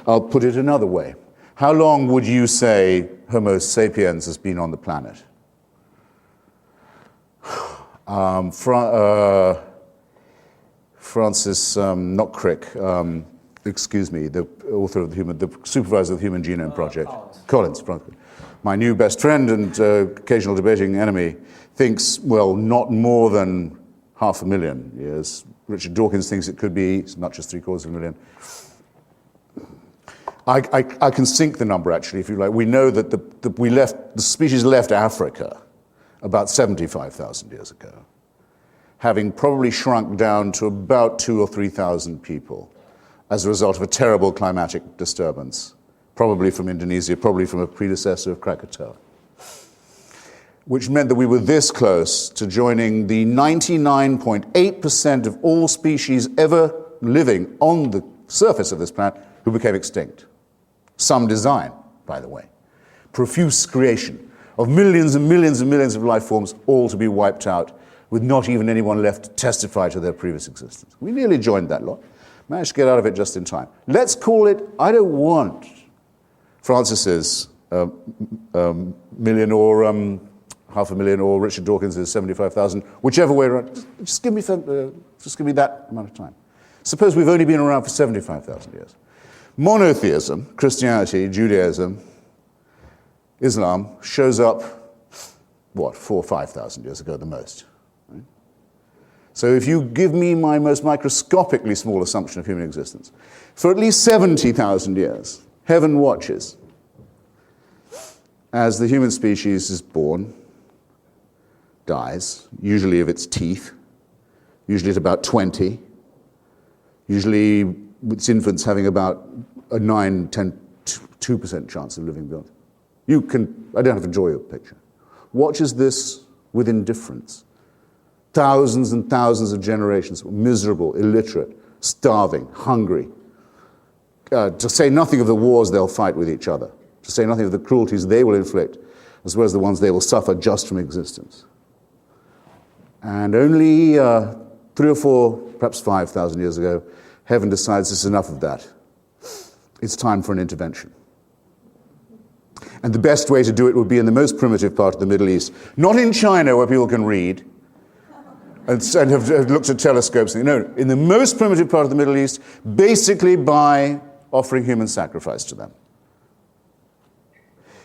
I'll put it another way. How long would you say Homo sapiens has been on the planet? Francis, not Crick, excuse me, the author of the supervisor of the Human Genome Project. Collins. My new best friend and occasional debating enemy thinks, well, not more than 500,000 years. Richard Dawkins thinks it could be as much as 750,000. I can sink the number, actually, if you like. We know that the species left Africa about 75,000 years ago, having probably shrunk down to about 2,000 or 3,000 people as a result of a terrible climatic disturbance, probably from Indonesia, probably from a predecessor of Krakatoa, which meant that we were this close to joining the 99.8% of all species ever living on the surface of this planet who became extinct. Some design, by the way. Profuse creation of millions and millions and millions of life forms, all to be wiped out, with not even anyone left to testify to their previous existence. We nearly joined that lot. Managed to get out of it just in time. Let's call it, I don't want Francis's million or 500,000 or Richard Dawkins' 75,000, whichever way around. Just give me that amount of time. Suppose we've only been around for 75,000 years. Monotheism, Christianity, Judaism, Islam, shows up, 4,000 or 5,000 years ago at the most. Right? So if you give me my most microscopically small assumption of human existence, for at least 70,000 years, heaven watches as the human species is born, dies, usually of its teeth, usually at about 20, usually its infants having about a 9, 10, 2% chance of living beyond. I don't have to draw you a picture. Watches this with indifference. Thousands and thousands of generations, miserable, illiterate, starving, hungry. To say nothing of the wars they'll fight with each other. To say nothing of the cruelties they will inflict, as well as the ones they will suffer just from existence. And only 3 or 4, perhaps 5,000 years ago, heaven decides it's enough of that. It's time for an intervention. And the best way to do it would be in the most primitive part of the Middle East. Not in China, where people can read and have looked at telescopes. No, in the most primitive part of the Middle East, basically by offering human sacrifice to them.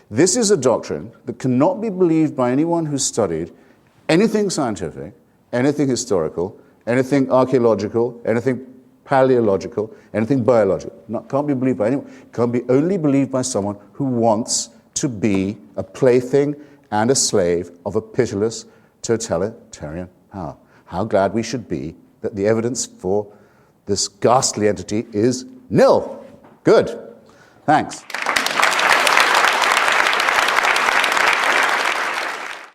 This is a doctrine that cannot be believed by anyone who's studied anything scientific, anything historical, anything archaeological, anything paleological, anything biological. Can't be believed by anyone. Can't be only believed by someone who wants to be a plaything and a slave of a pitiless totalitarian power. How glad we should be that the evidence for this ghastly entity is nil. Good. Thanks.